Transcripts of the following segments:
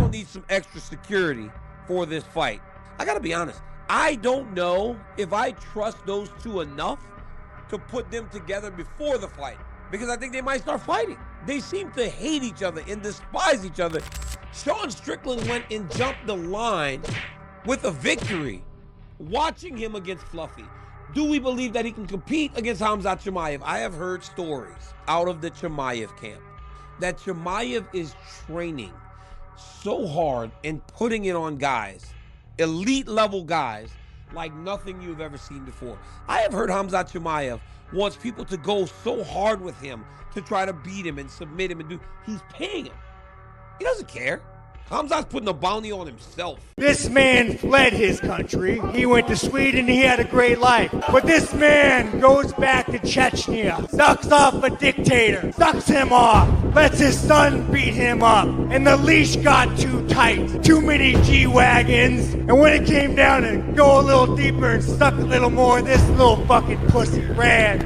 will need some extra security for this fight. I gotta be honest, I don't know if I trust those two enough to put them together before the fight, because I think they might start fighting. They seem to hate each other and despise each other. Sean Strickland went and jumped the line with a victory. Watching him against Fluffy, do we believe that he can compete against Khamzat Chimaev? I have heard stories out of the Chimaev camp that Chimaev is training so hard and putting it on guys, elite level guys, like nothing you've ever seen before. I have heard Khamzat Chimaev wants people to go so hard with him to try to beat him and submit him and do. He's paying him. He doesn't care. Khamzat's putting a bounty on himself. This man fled his country. He went to Sweden. He had a great life. But this man goes back to Chechnya, sucks off a dictator, sucks him off, lets his son beat him up. And the leash got too tight. Too many G-Wagons. And when it came down to go a little deeper and suck a little more, this little fucking pussy ran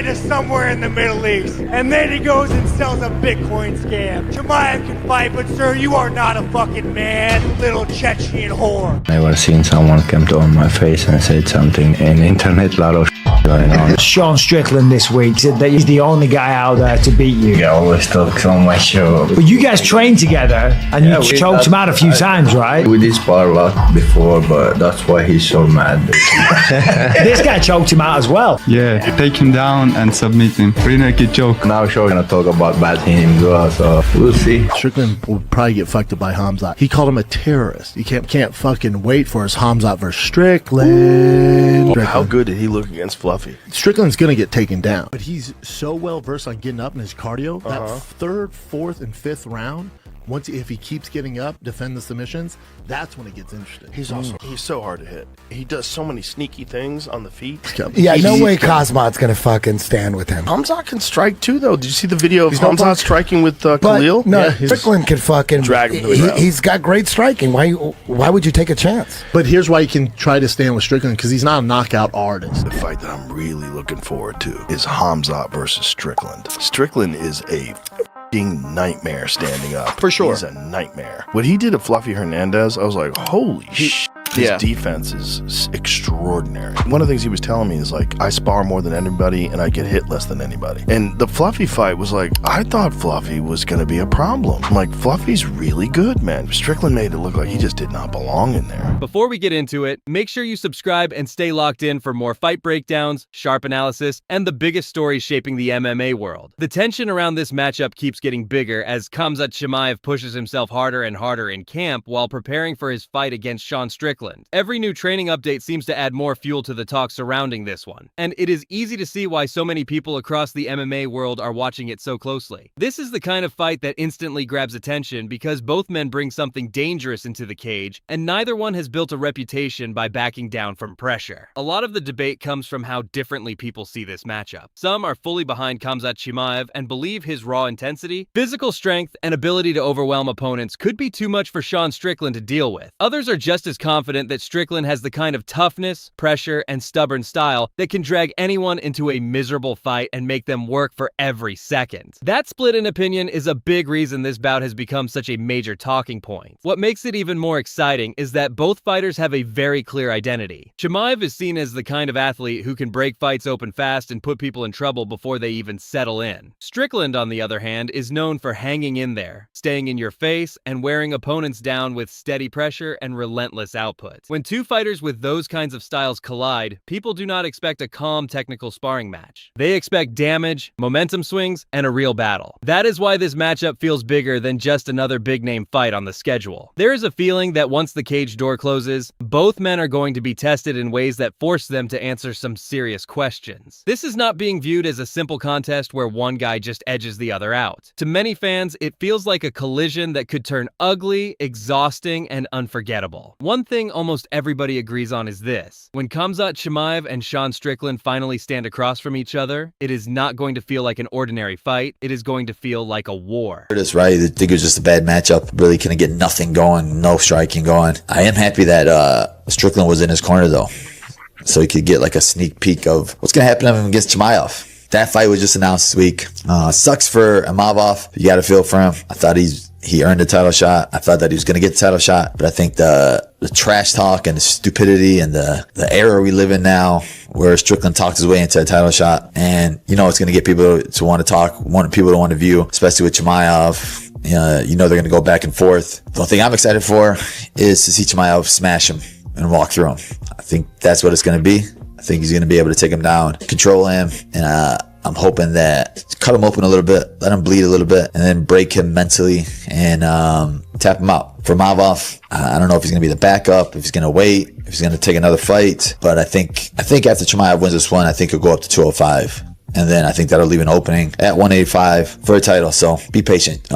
to somewhere in the Middle East. And then he goes and sells a Bitcoin scam. Chimaev can fight, but sir, you are not a fucking man, little Chechen whore. Never seen someone come to on my face and said something in internet. Lot of going on. Sean Strickland this week said that he's the only guy out there to beat you. He always talks on my show. But you guys trained together and you choked him out a few times, right? We did spar a lot before, but that's why he's so mad. This guy choked him out as well. Yeah, take him down and submit him. Pretty naked joke. Now Sean's gonna talk about bad him as well, so we'll see. Strickland will probably get fucked up by Khamzat. He called him a terrorist. You can't fucking wait for his Khamzat versus Strickland. How good did he look against Fluffy? Strickland's gonna get taken down, but he's so well versed on getting up in his cardio. That third, fourth, and fifth round, if he keeps getting up, defend the submissions, that's when it gets interesting. He's so hard to hit. He does so many sneaky things on the feet. Yeah, no way Khamzat's gonna fucking stand with him. Khamzat can strike too, though. Did you see the video of Khamzat striking with Khalil? No, Strickland can fucking drag him to the ground. He's got great striking. Why would you take a chance? But here's why you can try to stand with Strickland, because he's not a knockout artist. The fight that I'm really looking forward to is Khamzat versus Strickland. Strickland is a nightmare standing up. For sure. He's a nightmare. What he did to Fluffy Hernandez, I was like, holy shit. His defense is extraordinary. One of the things he was telling me is like, I spar more than anybody and I get hit less than anybody. And the Fluffy fight was like, I thought Fluffy was going to be a problem. I'm like, Fluffy's really good, man. Strickland made it look like he just did not belong in there. Before we get into it, make sure you subscribe and stay locked in for more fight breakdowns, sharp analysis, and the biggest stories shaping the MMA world. The tension around this matchup keeps getting bigger as Khamzat Chimaev pushes himself harder and harder in camp while preparing for his fight against Sean Strickland. Every new training update seems to add more fuel to the talk surrounding this one, and it is easy to see why so many people across the MMA world are watching it so closely. This is the kind of fight that instantly grabs attention because both men bring something dangerous into the cage, and neither one has built a reputation by backing down from pressure. A lot of the debate comes from how differently people see this matchup. Some are fully behind Khamzat Chimaev and believe his raw intensity, physical strength, and ability to overwhelm opponents could be too much for Sean Strickland to deal with. Others are just as confident that Strickland has the kind of toughness, pressure, and stubborn style that can drag anyone into a miserable fight and make them work for every second. That split in opinion is a big reason this bout has become such a major talking point. What makes it even more exciting is that both fighters have a very clear identity. Chimaev is seen as the kind of athlete who can break fights open fast and put people in trouble before they even settle in. Strickland, on the other hand, is known for hanging in there, staying in your face, and wearing opponents down with steady pressure and relentless output. When two fighters with those kinds of styles collide, people do not expect a calm technical sparring match. They expect damage, momentum swings, and a real battle. That is why this matchup feels bigger than just another big-name fight on the schedule. There is a feeling that once the cage door closes, both men are going to be tested in ways that force them to answer some serious questions. This is not being viewed as a simple contest where one guy just edges the other out. To many fans, it feels like a collision that could turn ugly, exhausting, and unforgettable. One thing almost everybody agrees on is this. When Khamzat Chimaev and Sean Strickland finally stand across from each other, it is not going to feel like an ordinary fight. It is going to feel like a war. It is right. I think it was just a bad matchup. Really couldn't get nothing going, no striking going. I am happy that Strickland was in his corner, though, so he could get like a sneak peek of what's going to happen to him against Chimaev. That fight was just announced this week. Sucks for Imavov. You got to feel for him. I thought he he earned a title shot. I thought that he was going to get the title shot, but I think the trash talk and the stupidity and the era we live in now, where Strickland talked his way into a title shot, and it's going to get people to want to talk, people to want to view, especially with Chimaev. They're going to go back and forth. The only thing I'm excited for is to see Chimaev smash him and walk through him. I think that's what it's going to be. I think he's going to be able to take him down, control him, and I'm hoping that cut him open a little bit, let him bleed a little bit, and then break him mentally and tap him out. For Mavov, I don't know if he's going to be the backup, if he's going to wait, if he's going to take another fight. But I think after Chimaev wins this one, I think he'll go up to 205. And then I think that'll leave an opening at 185 for a title. So be patient.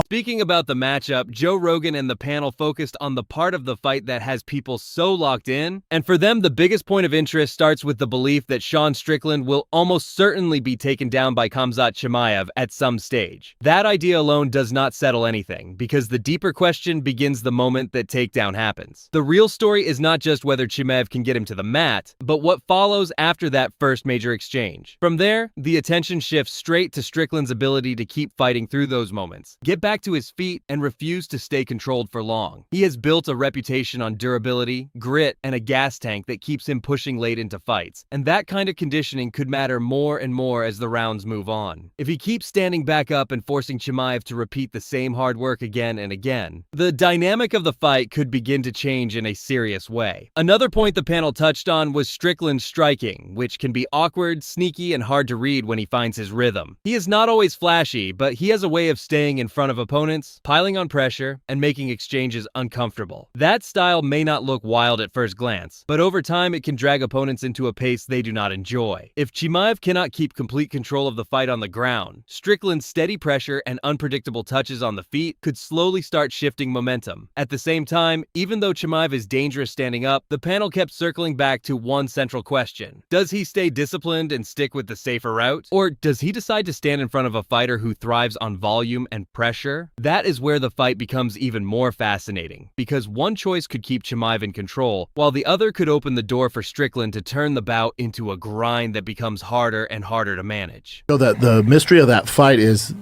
Speaking about the matchup, Joe Rogan and the panel focused on the part of the fight that has people so locked in. And for them, the biggest point of interest starts with the belief that Sean Strickland will almost certainly be taken down by Khamzat Chimaev at some stage. That idea alone does not settle anything, because the deeper question begins the moment that takedown happens. The real story is not just whether Chimaev can get him to the mat, but what follows after that first major exchange. From there, the attention shifts straight to Strickland's ability to keep fighting through those moments, get back to his feet, and refuse to stay controlled for long. He has built a reputation on durability, grit, and a gas tank that keeps him pushing late into fights, and that kind of conditioning could matter more and more as the rounds move on. If he keeps standing back up and forcing Chimaev to repeat the same hard work again and again, the dynamic of the fight could begin to change in a serious way. Another point the panel touched on was Strickland's striking, which can be awkward, sneaky, and hard to read when he finds his rhythm. He is not always flashy, but he has a way of staying in front of opponents, piling on pressure, and making exchanges uncomfortable. That style may not look wild at first glance, but over time it can drag opponents into a pace they do not enjoy. If Chimaev cannot keep complete control of the fight on the ground, Strickland's steady pressure and unpredictable touches on the feet could slowly start shifting momentum. At the same time, even though Chimaev is dangerous standing up, the panel kept circling back to one central question. Does he stay disciplined and stick with the safer route? Or does he decide to stand in front of a fighter who thrives on volume and pressure? That is where the fight becomes even more fascinating, because one choice could keep Chimaev in control, while the other could open the door for Strickland to turn the bout into a grind that becomes harder and harder to manage. So that the mystery of that fight is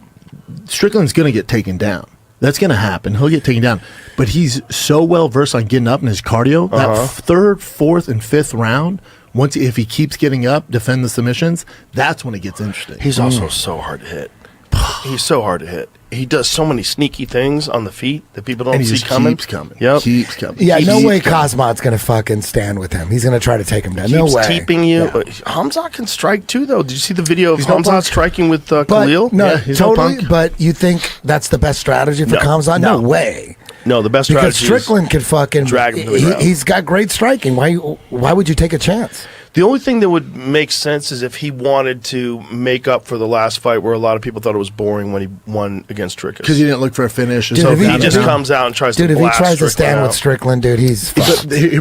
Strickland's going to get taken down. That's going to happen. He'll get taken down. But he's so well versed on getting up in his cardio. That third, fourth, and fifth round, if he keeps getting up, defend the submissions, that's when it gets interesting. He's also so hard to hit. He's so hard to hit. He does so many sneaky things on the feet that people don't see coming. Keeps coming. Yep. Keeps coming. Yeah, no way Khamzat's going to fucking stand with him. He's going to try to take him down. No way. Keeps teeping you. Yeah. Khamzat can strike too, though. Did you see the video of Khamzat striking with Khalil? No, totally. But you think that's the best strategy for Khamzat? No way. No, the best strategy because Strickland can fucking drag him to the ground. He's got great striking. Why would you take a chance? The only thing that would make sense is if he wanted to make up for the last fight where a lot of people thought it was boring when he won against Trickus. Because he didn't look for a finish. Dude, so he just comes out and tries to blast Dude, if he tries to stand out with Strickland, dude, he's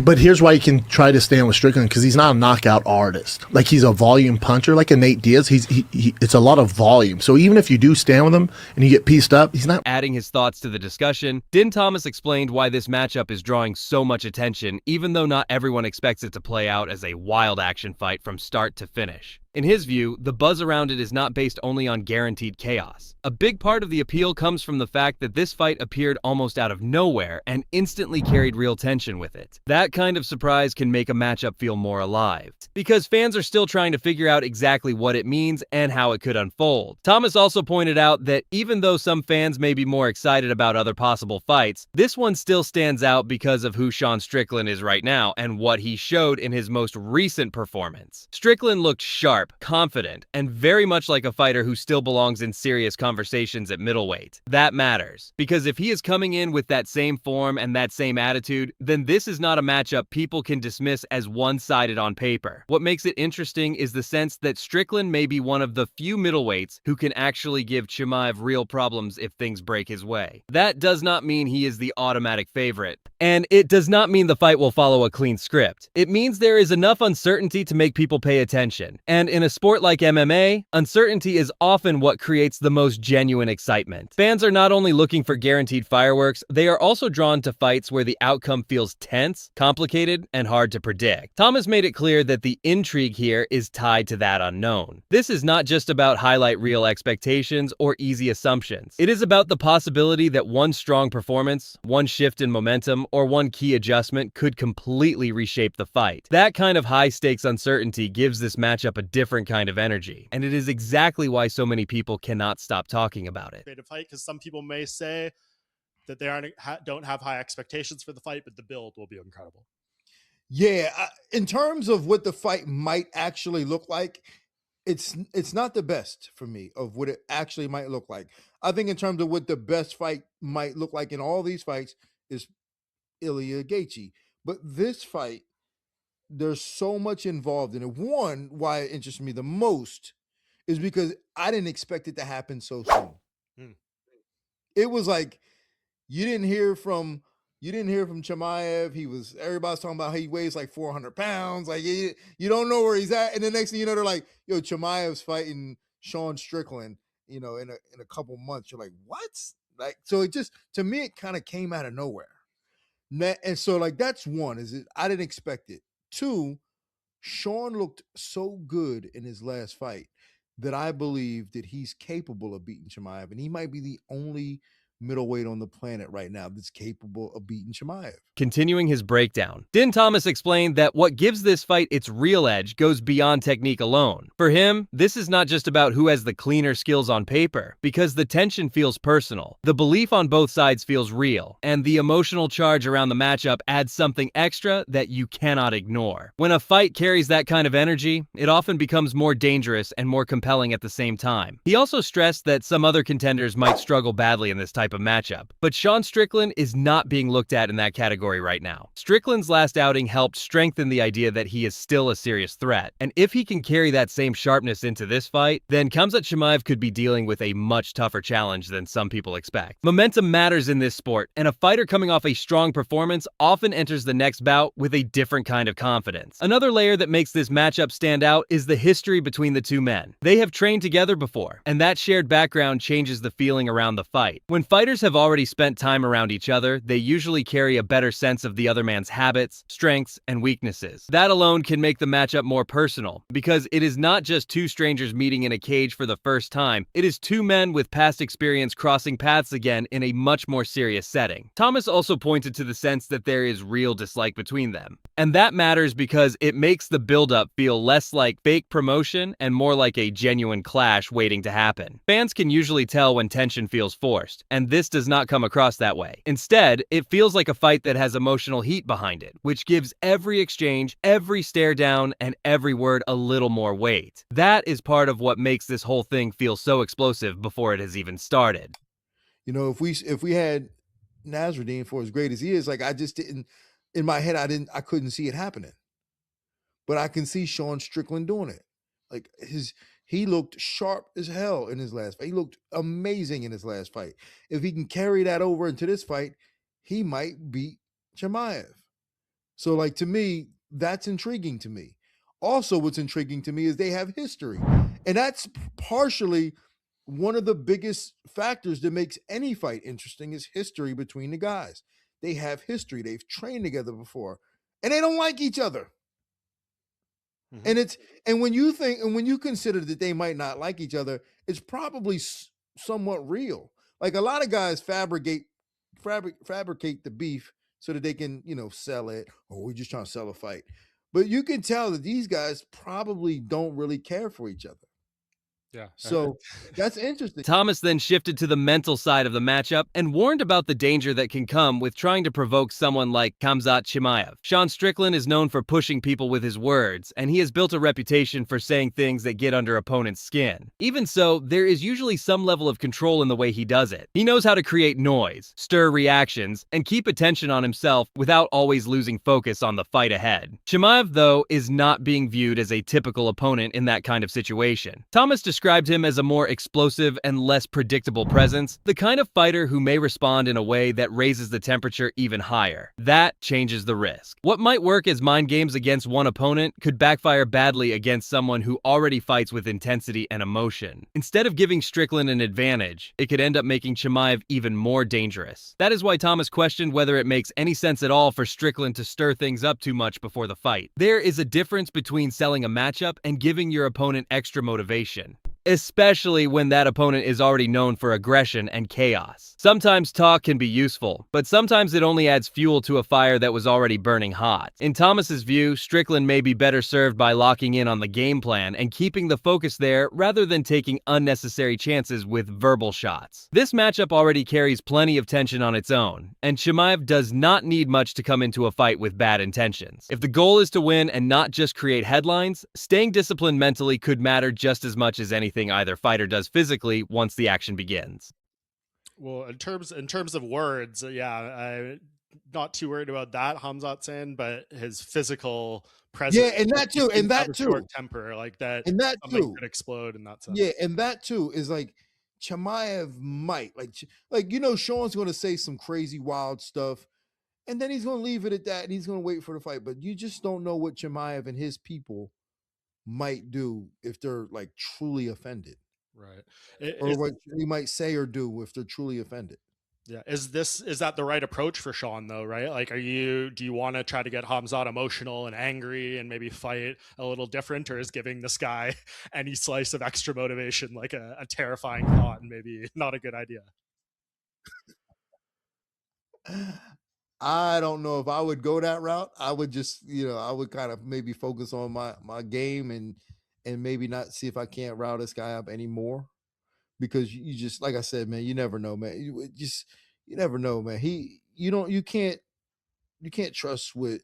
But here's why he can try to stand with Strickland, because he's not a knockout artist. Like, he's a volume puncher, like a Nate Diaz. It's a lot of volume. So even if you do stand with him and you get pieced up, he's not... Adding his thoughts to the discussion, Din Thomas explained why this matchup is drawing so much attention, even though not everyone expects it to play out as a wild action fight from start to finish. In his view, the buzz around it is not based only on guaranteed chaos. A big part of the appeal comes from the fact that this fight appeared almost out of nowhere and instantly carried real tension with it. That kind of surprise can make a matchup feel more alive, because fans are still trying to figure out exactly what it means and how it could unfold. Thomas also pointed out that even though some fans may be more excited about other possible fights, this one still stands out because of who Sean Strickland is right now and what he showed in his most recent performance. Strickland looked sharp, confident, and very much like a fighter who still belongs in serious conversations at middleweight. That matters, because if he is coming in with that same form and that same attitude, then this is not a matchup people can dismiss as one-sided on paper. What makes it interesting is the sense that Strickland may be one of the few middleweights who can actually give Chimaev real problems if things break his way. That does not mean he is the automatic favorite, and it does not mean the fight will follow a clean script. It means there is enough uncertainty to make people pay attention, and in a sport like MMA, uncertainty is often what creates the most genuine excitement. Fans are not only looking for guaranteed fireworks, they are also drawn to fights where the outcome feels tense, complicated, and hard to predict. Thomas made it clear that the intrigue here is tied to that unknown. This is not just about highlight reel expectations or easy assumptions. It is about the possibility that one strong performance, one shift in momentum, or one key adjustment could completely reshape the fight. That kind of high-stakes uncertainty gives this matchup a different kind of energy, and it is exactly why so many people cannot stop talking about it. Fight, because some people may say that they don't have high expectations for the fight, but the build will be incredible. Yeah, in terms of what the fight might actually look like, it's not the best for me of what it actually might look like. I think in terms of what the best fight might look like in all these fights is Ilya Gaethje. But this fight, there's so much involved in it. One, why it interests me the most is because I didn't expect it to happen so soon. It was like you didn't hear from Chimaev. Everybody's talking about how he weighs like 400 pounds. Like you don't know where he's at. And the next thing you know, they're like, yo, Chimaev's fighting Sean Strickland, in a couple months. You're like, what? Like, so it just, to me, it kind of came out of nowhere. And so like, that's one, I didn't expect it. Two, Sean looked so good in his last fight that I believe that he's capable of beating Chimaev, and he might be the only middleweight on the planet right now that's capable of beating Chimaev. Continuing his breakdown, Din Thomas explained that what gives this fight its real edge goes beyond technique alone. For him, this is not just about who has the cleaner skills on paper, because the tension feels personal, the belief on both sides feels real, and the emotional charge around the matchup adds something extra that you cannot ignore. When a fight carries that kind of energy, it often becomes more dangerous and more compelling at the same time. He also stressed that some other contenders might struggle badly in this type of matchup, but Sean Strickland is not being looked at in that category right now. Strickland's last outing helped strengthen the idea that he is still a serious threat, and if he can carry that same sharpness into this fight, then Khamzat Chimaev could be dealing with a much tougher challenge than some people expect. Momentum matters in this sport, and a fighter coming off a strong performance often enters the next bout with a different kind of confidence. Another layer that makes this matchup stand out is the history between the two men. They have trained together before, and that shared background changes the feeling around the fight. When fighters have already spent time around each other, they usually carry a better sense of the other man's habits, strengths, and weaknesses. That alone can make the matchup more personal, because it is not just two strangers meeting in a cage for the first time, it is two men with past experience crossing paths again in a much more serious setting. Thomas also pointed to the sense that there is real dislike between them. And that matters because it makes the build-up feel less like fake promotion and more like a genuine clash waiting to happen. Fans can usually tell when tension feels forced, and this does not come across that way. Instead, it feels like a fight that has emotional heat behind it, which gives every exchange, every stare down, and every word a little more weight. That is part of what makes this whole thing feel so explosive before it has even started. If we had Nasruddin, for as great as he is, like I just didn't, in my head, I couldn't see it happening. But I can see Sean Strickland doing it. Like he looked sharp as hell in his last fight. He looked amazing in his last fight. If he can carry that over into this fight, he might beat Chimaev. So like, to me, that's intriguing to me. Also, what's intriguing to me is they have history. And that's partially one of the biggest factors that makes any fight interesting is history between the guys. They have history. They've trained together before, and they don't like each other. And when you consider that they might not like each other, it's probably somewhat real. Like a lot of guys fabricate the beef so that they can, sell it, or we're just trying to sell a fight. But you can tell that these guys probably don't really care for each other. Yeah. So that's interesting. Thomas then shifted to the mental side of the matchup and warned about the danger that can come with trying to provoke someone like Khamzat Chimaev. Sean Strickland is known for pushing people with his words, and he has built a reputation for saying things that get under opponents' skin. Even so, there is usually some level of control in the way he does it. He knows how to create noise, stir reactions, and keep attention on himself without always losing focus on the fight ahead. Chimaev, though, is not being viewed as a typical opponent in that kind of situation. Thomas described described him as a more explosive and less predictable presence, the kind of fighter who may respond in a way that raises the temperature even higher. That changes the risk. What might work as mind games against one opponent could backfire badly against someone who already fights with intensity and emotion. Instead of giving Strickland an advantage, it could end up making Chimaev even more dangerous. That is why Thomas questioned whether it makes any sense at all for Strickland to stir things up too much before the fight. There is a difference between selling a matchup and giving your opponent extra motivation, especially when that opponent is already known for aggression and chaos. Sometimes talk can be useful, but sometimes it only adds fuel to a fire that was already burning hot. In Thomas's view, Strickland may be better served by locking in on the game plan and keeping the focus there rather than taking unnecessary chances with verbal shots. This matchup already carries plenty of tension on its own, and Chimaev does not need much to come into a fight with bad intentions. If the goal is to win and not just create headlines, staying disciplined mentally could matter just as much as anything either fighter does physically once the action begins. Well, in terms of words, yeah, I'm not too worried about that, Khamzat saying, but his physical presence. Yeah, and that too, and that too. Short temper, like that, and that too could explode in that sense. Yeah, and that too is like Chimaev might Sean's going to say some crazy wild stuff, and then he's going to leave it at that, and he's going to wait for the fight. But you just don't know what Chimaev and his people might do if they're like truly offended. Right. Or what he might say or do if they're truly offended. Yeah. Is that the right approach for Sean though, right? Like, do you want to try to get Khamzat emotional and angry and maybe fight a little different, or is giving this guy any slice of extra motivation like a terrifying thought and maybe not a good idea? I don't know if I would go that route. I would just, I would kind of maybe focus on my game and maybe not see if I can't rile this guy up anymore, because you just, like I said, man, you never know, man. You never know, man. You can't trust with.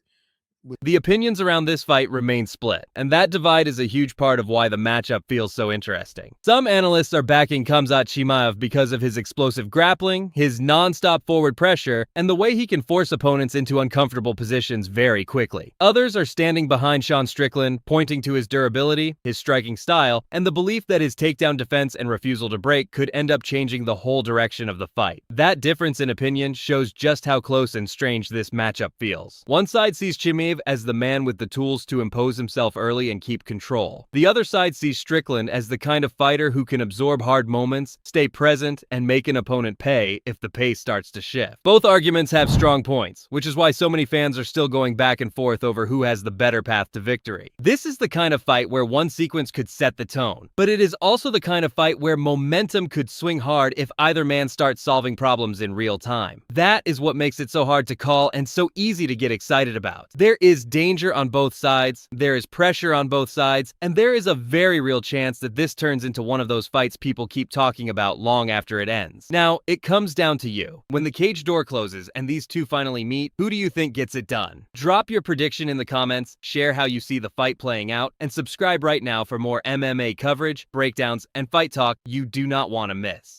The opinions around this fight remain split, and that divide is a huge part of why the matchup feels so interesting. Some analysts are backing Khamzat Chimaev because of his explosive grappling, his non-stop forward pressure, and the way he can force opponents into uncomfortable positions very quickly. Others are standing behind Sean Strickland, pointing to his durability, his striking style, and the belief that his takedown defense and refusal to break could end up changing the whole direction of the fight. That difference in opinion shows just how close and strange this matchup feels. One side sees Chimaev as the man with the tools to impose himself early and keep control. The other side sees Strickland as the kind of fighter who can absorb hard moments, stay present, and make an opponent pay if the pace starts to shift. Both arguments have strong points, which is why so many fans are still going back and forth over who has the better path to victory. This is the kind of fight where one sequence could set the tone, but it is also the kind of fight where momentum could swing hard if either man starts solving problems in real time. That is what makes it so hard to call and so easy to get excited about. There is danger on both sides, there is pressure on both sides, and there is a very real chance that this turns into one of those fights people keep talking about long after it ends. Now, it comes down to you. When the cage door closes and these two finally meet, who do you think gets it done? Drop your prediction in the comments, share how you see the fight playing out, and subscribe right now for more MMA coverage, breakdowns, and fight talk you do not want to miss.